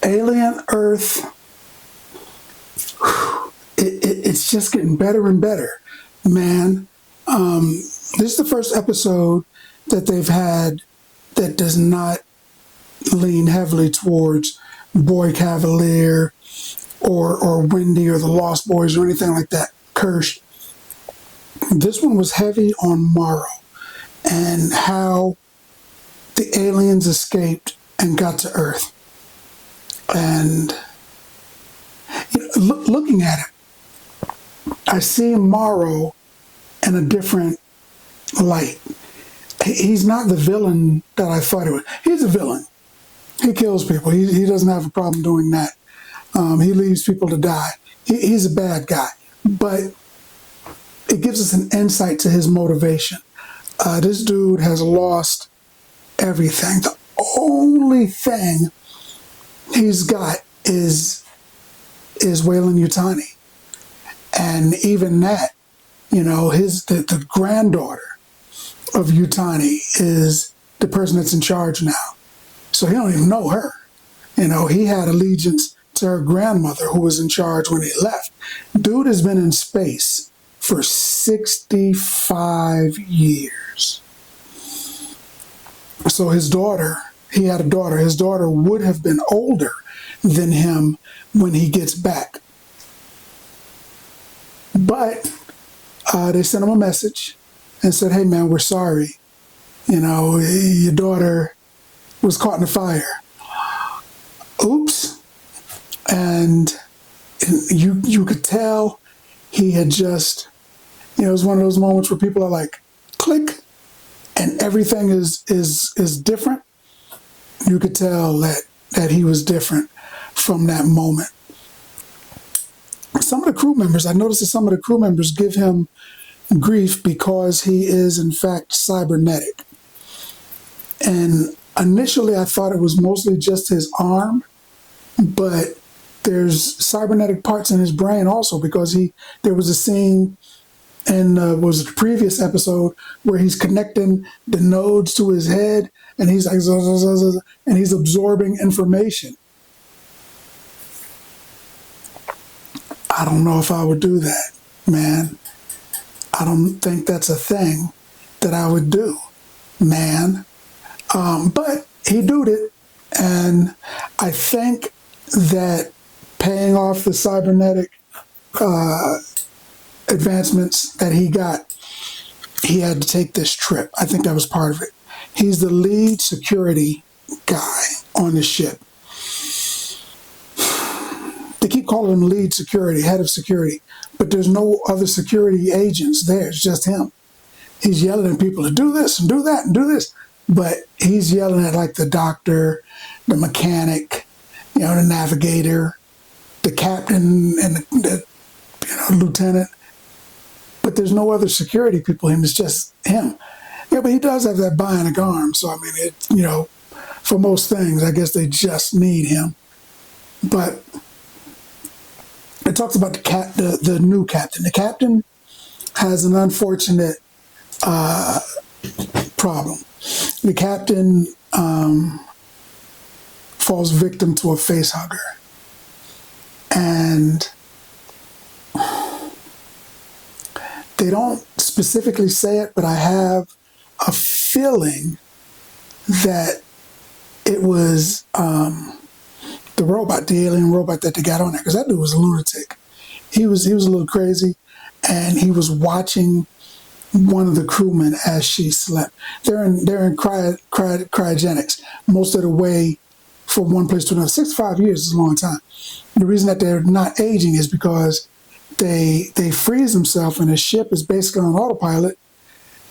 Alien Earth, it's just getting better and better, man. This is the first episode that they've had that does not lean heavily towards Boy Cavalier or Wendy or the Lost Boys or anything like that. Kirsch. This one was heavy on Morrow and how the aliens escaped and got to Earth. And looking at it, I see Morrow in a different light. He's not the villain that I thought he was. He's a villain. He kills people. He doesn't have a problem doing that. He leaves people to die. He's a bad guy. But it gives us an insight to his motivation. This dude has lost everything. The only thing he's got is Weyland-Yutani. And even that, the granddaughter of Yutani is the person that's in charge now. So he don't even know her. He had allegiance to her grandmother who was in charge when he left. Dude has been in space for 65 years. So his daughter, he had a daughter. His daughter would have been older than him when he gets back. But they sent him a message and said, hey, man, we're sorry. Your daughter was caught in the fire. Oops. And you could tell he had just, it was one of those moments where people are like, click, and everything is different. You could tell that he was different from that moment. Some of the crew members, I noticed that some of the crew members give him grief because he is, in fact, cybernetic. And initially, I thought it was mostly just his arm, but there's cybernetic parts in his brain also, because there was a scene in was it the previous episode where he's connecting the nodes to his head, and he's like, and he's absorbing information. I don't know if I would do that, man. I don't think that's a thing that I would do, man. But he did it, and I think that paying off the cybernetic advancements that he got, he had to take this trip. I think that was part of it. He's the lead security guy on the ship. They keep calling him lead security, head of security, but there's no other security agents there. It's just him. He's yelling at people to do this and do that and do this, but he's yelling at like the doctor, the mechanic, the navigator, the captain, and the lieutenant. But there's no other security people. It's just him. Yeah, but he does have that bionic arm. So, I mean, for most things, I guess they just need him. But it talks about the new captain. The captain has an unfortunate problem. The captain falls victim to a face hugger. And they don't specifically say it, but I have a feeling that it was the alien robot that they got on there, because that dude was a lunatic. He was a little crazy, and he was watching one of the crewmen as she slept. They're in cryogenics most of the way from one place to another. 65 years is a long time. The reason that they're not aging is because they freeze themselves, and the ship is basically on autopilot,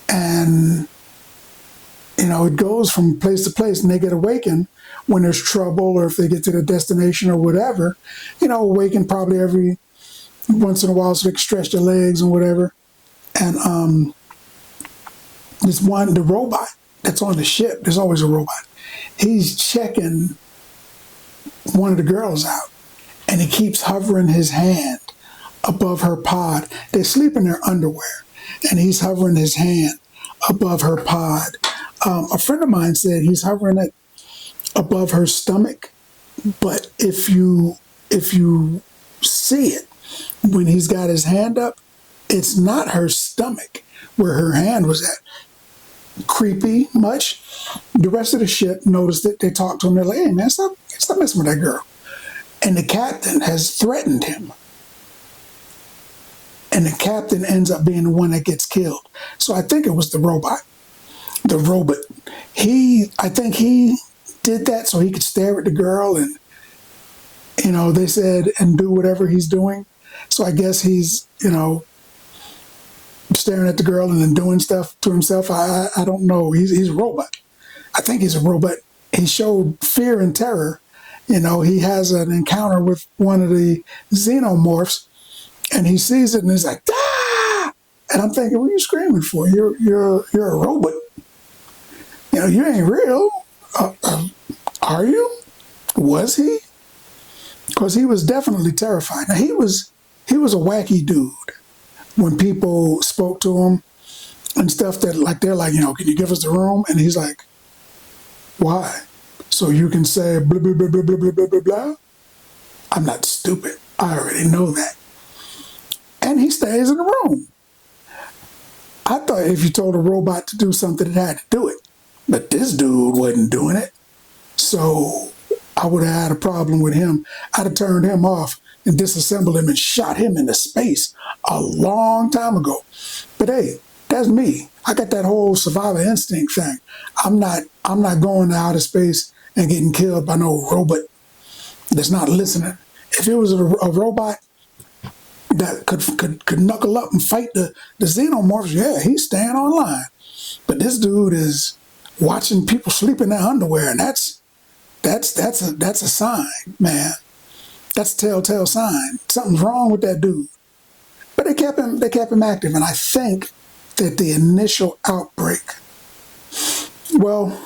and it goes from place to place, and they get awakened when there's trouble, or if they get to their destination or whatever. Awakened probably every once in a while, so they can stretch their legs and whatever. And the robot that's on the ship, there's always a robot. He's checking one of the girls out, and he keeps hovering his hand above her pod. They sleep in their underwear, and he's hovering his hand above her pod. A friend of mine said he's hovering it above her stomach, But if you see it, when he's got his hand up, it's not her stomach where her hand was at. Creepy much. The rest of the ship noticed it. They talked to him. They're like, hey man, stop messing with that girl. And the captain has threatened him. And the captain ends up being the one that gets killed. So I think it was the robot. The robot. I think he did that so he could stare at the girl and, they said, and do whatever he's doing. So I guess he's, staring at the girl and then doing stuff to himself. I don't know. He's a robot. I think he's a robot. He showed fear and terror. He has an encounter with one of the xenomorphs, and he sees it and he's like, ah! And I'm thinking, what are you screaming for? You're a robot. You ain't real. Are you? Was he? Because he was definitely terrified. Now he was a wacky dude. When people spoke to him and stuff they're like, can you give us the room? And he's like, why? So you can say blah, blah, blah, blah, blah, blah, blah, blah, blah. I'm not stupid. I already know that. And he stays in the room. I thought if you told a robot to do something, it had to do it. But this dude wasn't doing it. So I would have had a problem with him. I'd have turned him off and disassembled him and shot him into space a long time ago. But hey, that's me. I got that whole survival instinct thing. I'm not going to outer space and getting killed by no robot that's not listening. If it was a robot that could knuckle up and fight the xenomorphs, yeah, he's staying online. But this dude is watching people sleep in their underwear, and that's a sign, man. That's a telltale sign. Something's wrong with that dude. But they kept him active, and I think that the initial outbreak, well,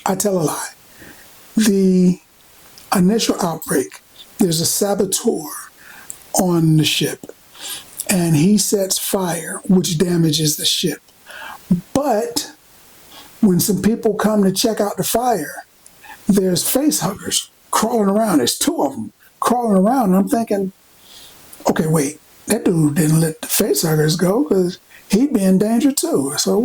I tell a lie. The initial outbreak, there's a saboteur on the ship, and he sets fire, which damages the ship. But when some people come to check out the fire, there's face huggers crawling around. There's two of them crawling around, and I'm thinking, okay, wait, that dude didn't let the face huggers go because he'd be in danger too. So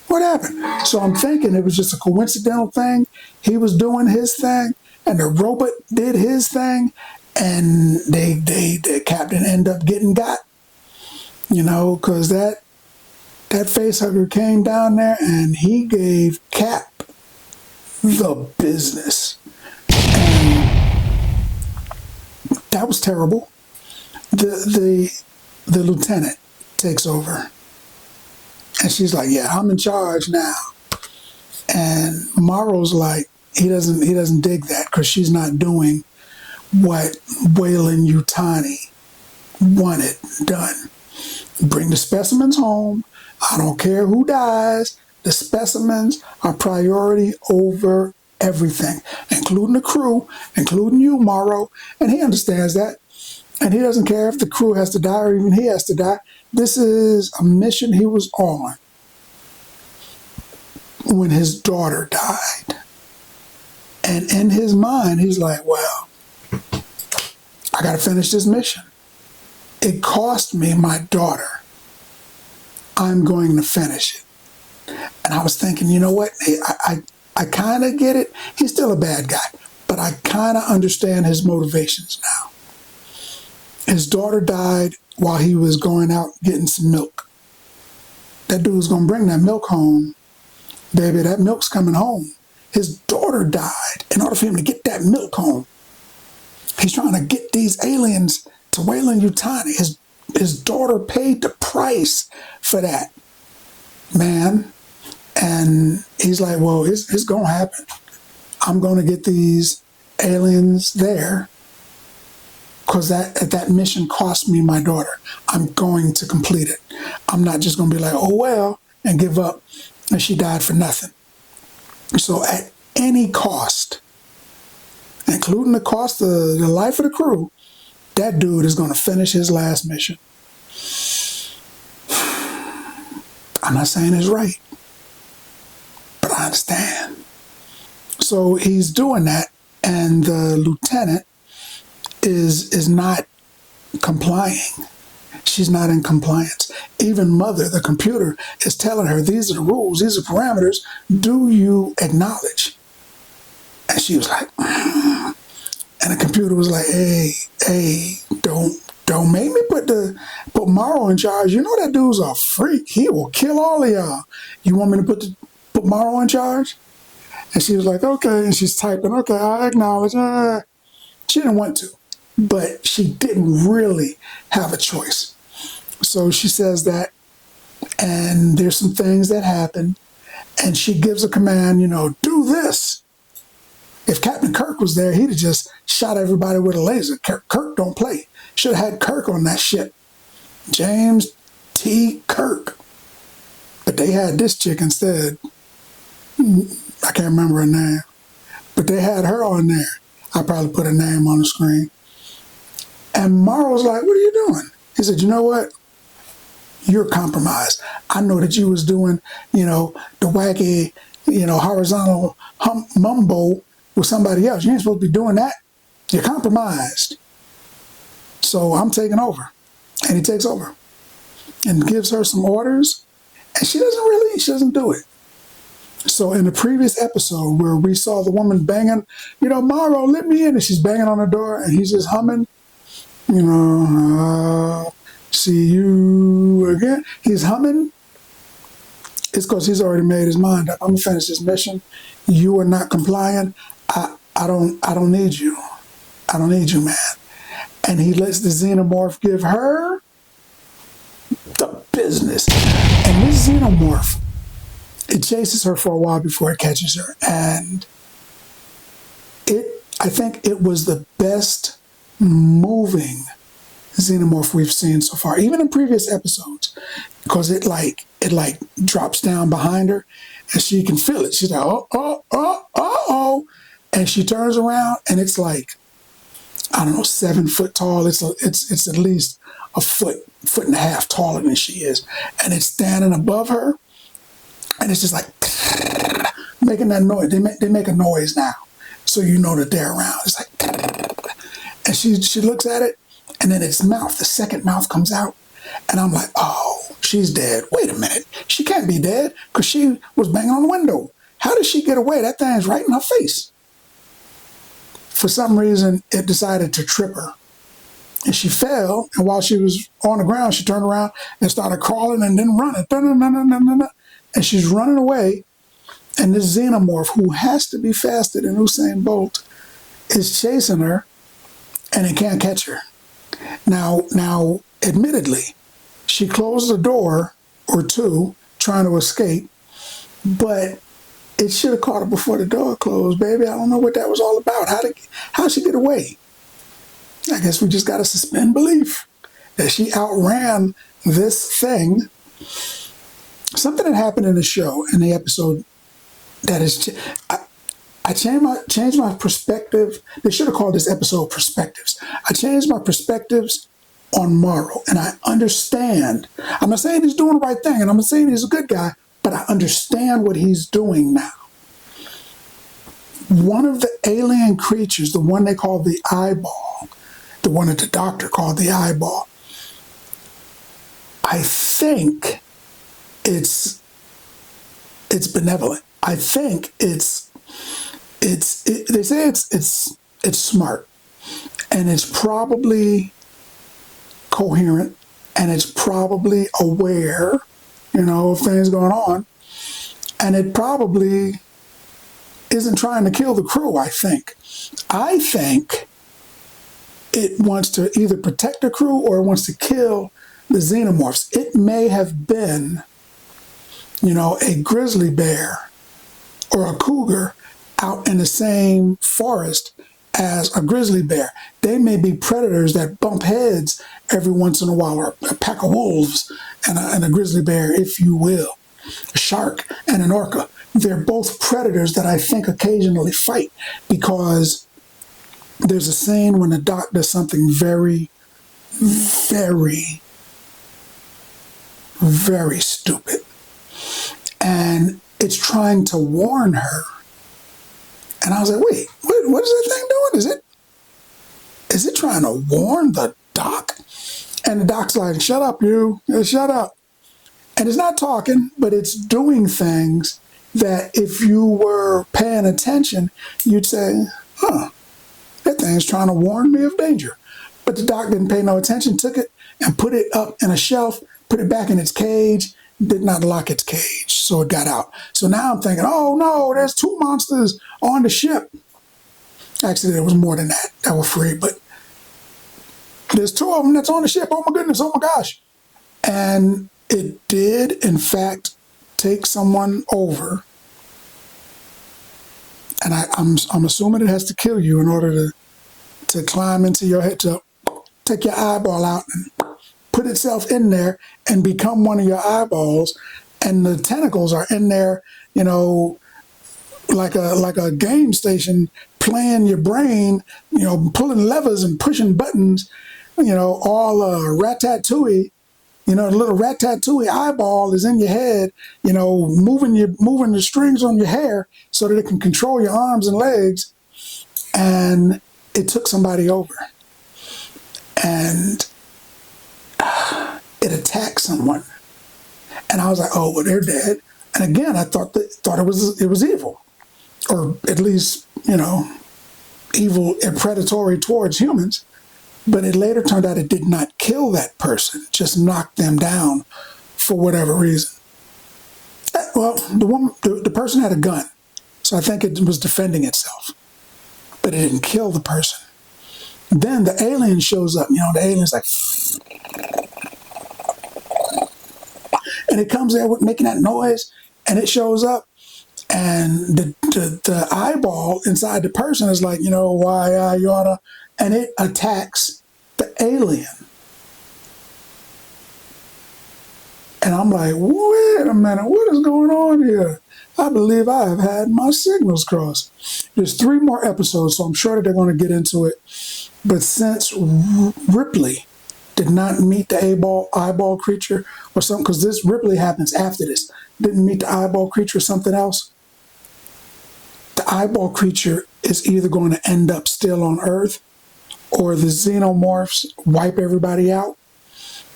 what happened? So I'm thinking it was just a coincidental thing. He was doing his thing, and the robot did his thing, and the captain ended up getting got. Because that face hugger came down there and he gave Cap the business. And that was terrible. The lieutenant takes over. And she's like, yeah, I'm in charge now. And Morrow's like, he doesn't dig that because she's not doing what Weyland-Yutani wanted done. Bring the specimens home. I don't care who dies. The specimens are priority over everything, including the crew, including you, Morrow. And he understands that. And he doesn't care if the crew has to die or even he has to die. This is a mission he was on when his daughter died. And in his mind, he's like, well, I got to finish this mission. It cost me my daughter. I'm going to finish it. And I was thinking, you know what? I kind of get it. He's still a bad guy, but I kind of understand his motivations now. His daughter died while he was going out getting some milk. That dude was going to bring that milk home. Baby, that milk's coming home. His daughter died in order for him to get that milk home. He's trying to get these aliens to Weyland-Yutani. His daughter paid the price for that, man. And he's like, well, it's going to happen. I'm going to get these aliens there because that mission cost me my daughter. I'm going to complete it. I'm not just going to be like, oh, well, and give up. And she died for nothing. So at any cost, including the cost of the life of the crew, that dude is going to finish his last mission. I'm not saying it's right, but I understand. So he's doing that, and the lieutenant is not complying. She's not in compliance. Even Mother, the computer, is telling her, these are the rules, these are parameters. Do you acknowledge? And she was like, and the computer was like, hey, don't make me put Morrow in charge. You know that dude's a freak. He will kill all of y'all. You want me to put Morrow in charge? And she was like, okay. And she's typing, okay, I acknowledge. She didn't want to, but she didn't really have a choice. So she says that, and there's some things that happen, and she gives a command, do this. If Captain Kirk was there, he'd have just shot everybody with a laser. Kirk don't play. Should have had Kirk on that ship. James T. Kirk. But they had this chick instead. I can't remember her name. But they had her on there. I probably put her name on the screen. And Morrow's like, what are you doing? He said, you know what? You're compromised. I know that you was doing, the wacky, horizontal mumbo with somebody else. You ain't supposed to be doing that. You're compromised. So I'm taking over. And he takes over and gives her some orders. And she doesn't do it. So in the previous episode where we saw the woman banging, Morrow, let me in. And she's banging on the door and he's just humming, see you again. He's humming. It's because he's already made his mind up. I'm gonna finish this mission. You are not complying. I don't need you. I don't need you, man. And he lets the xenomorph give her the business. And this xenomorph, it chases her for a while before it catches her. And I think it was the best moving xenomorph we've seen so far, even in previous episodes, because it drops down behind her and she can feel it. She's like, oh, and she turns around and it's like, I don't know, 7 foot tall. It's at least a foot and a half taller than she is, and it's standing above her, and it's just like making that noise. They make a noise now, so you know that they're around. It's like, and she looks at it. And then its mouth, the second mouth comes out. And I'm like, oh, she's dead. Wait a minute. She can't be dead because she was banging on the window. How did she get away? That thing's right in her face. For some reason, it decided to trip her. And she fell. And while she was on the ground, she turned around and started crawling and then running. And she's running away. And this xenomorph, who has to be faster than Usain Bolt, is chasing her. And it can't catch her. Now, admittedly, she closed a door or two trying to escape, but it should have caught her before the door closed, baby. I don't know what that was all about. How'd she get away? I guess we just got to suspend belief that she outran this thing. Something that happened in the show, in the episode, that is... I changed my perspective. They should have called this episode Perspectives. I changed my perspectives on Morrow, and I understand. I'm not saying he's doing the right thing, and I'm not saying he's a good guy, but I understand what he's doing now. One of the alien creatures, the one they call the eyeball, the one that the doctor called the eyeball, I think it's benevolent. I think they say it's smart, and it's probably coherent, and it's probably aware, of things going on, and it probably isn't trying to kill the crew. I think it wants to either protect the crew or it wants to kill the xenomorphs. It may have been, a grizzly bear or a cougar out in the same forest as a grizzly bear. They may be predators that bump heads every once in a while, or a pack of wolves and a grizzly bear, if you will, a shark and an orca. They're both predators that I think occasionally fight, because there's a scene when the doc does something very, very, very stupid. And it's trying to warn her And I was like, wait, what is that thing doing? Is it trying to warn the doc? And the doc's like, shut up, you. Shut up. And it's not talking, but it's doing things that if you were paying attention, you'd say, huh, that thing's trying to warn me of danger. But the doc didn't pay no attention, took it and put it up in a shelf, put it back in its cage, did not lock its cage, so it got out. So now I'm thinking, oh no, there's 2 monsters on the ship. Actually, there was more than that that were free, but there's 2 of them that's on the ship. Oh my goodness, oh my gosh. And it did, in fact, take someone over. And I'm assuming it has to kill you in order to climb into your head, to take your eyeball out and put itself in there and become one of your eyeballs. And the tentacles are in there, like a game station, playing your brain, pulling levers and pushing buttons, all Ratatouille. The little Ratatouille eyeball is in your head, moving the strings on your hair so that it can control your arms and legs. And it took somebody over. And it attacked someone. And I was like, oh, well, they're dead. And again, I thought it was evil. Or at least, evil and predatory towards humans. But it later turned out it did not kill that person, just knocked them down for whatever reason. Well, the person had a gun, so I think it was defending itself. But it didn't kill the person. Then the alien shows up. The alien's like, and it comes there with making that noise, and it shows up, and the eyeball inside the person is like, why you oughta, and it attacks the alien. And I'm like, wait a minute, what is going on here? I believe I have had my signals crossed. There's 3 more episodes, so I'm sure that they're going to get into it. But since Ripley did not meet the eyeball creature or something, because this Ripley happens after this, didn't meet the eyeball creature or something else, the eyeball creature is either going to end up still on Earth, or the xenomorphs wipe everybody out,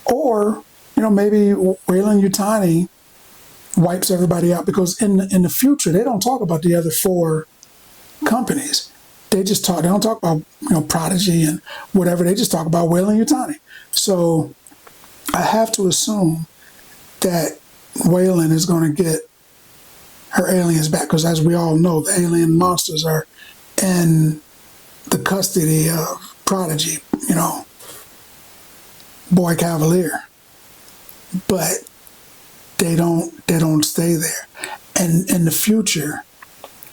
or maybe Weyland-Yutani wipes everybody out, because in the future they don't talk about the other 4 companies. They don't talk about Prodigy and whatever. They just talk about Weyland-Yutani. So I have to assume that Weyland is going to get her aliens back, because as we all know, the alien monsters are in the custody of Prodigy, Boy Cavalier. But they don't stay there. And in the future,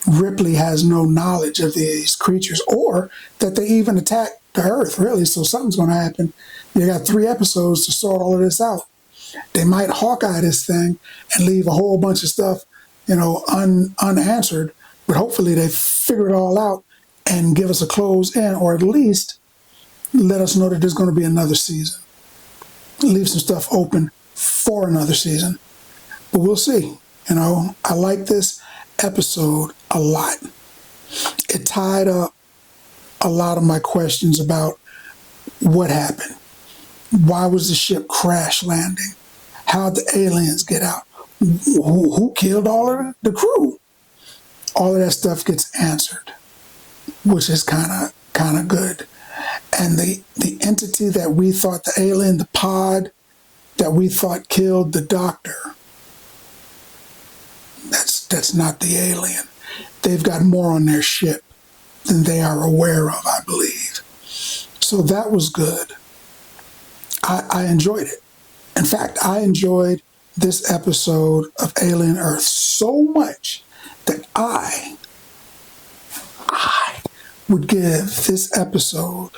Ripley has no knowledge of these creatures, or that they even attack the Earth, really. So something's going to happen. You got 3 episodes to sort all of this out. They might Hawkeye this thing and leave a whole bunch of stuff, unanswered. But hopefully they figure it all out and give us a close end, or at least let us know that there's going to be another season. Leave some stuff open for another season. But we'll see. I like this episode a lot. It tied up a lot of my questions about what happened. Why was the ship crash landing? How'd the aliens get out? Who killed all of the crew? All of that stuff gets answered, which is kind of good. And the entity that we thought, the alien, the pod that we thought killed the doctor, that's not the alien. They've got more on their ship than they are aware of, I believe. So that was good. I enjoyed it. In fact, I enjoyed this episode of Alien Earth so much that I would give this episode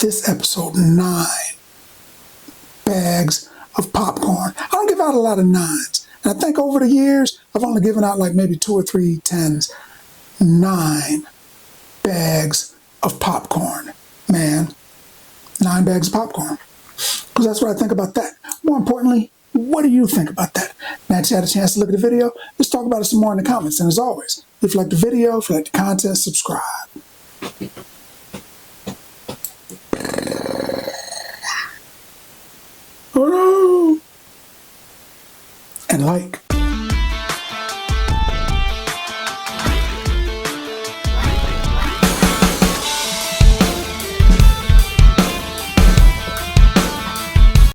this episode 9 bags of popcorn. I don't give out a lot of 9s. And I think over the years, I've only given out like maybe 2 or 3 10s. 9 bags of popcorn. Man, 9 bags of popcorn. Because that's what I think about that. More importantly, What do you think about that? Now that you had a chance to look at the video, let's talk about it some more in the comments. And as always, if you like the video, if you like the content, subscribe. Oh no! And like.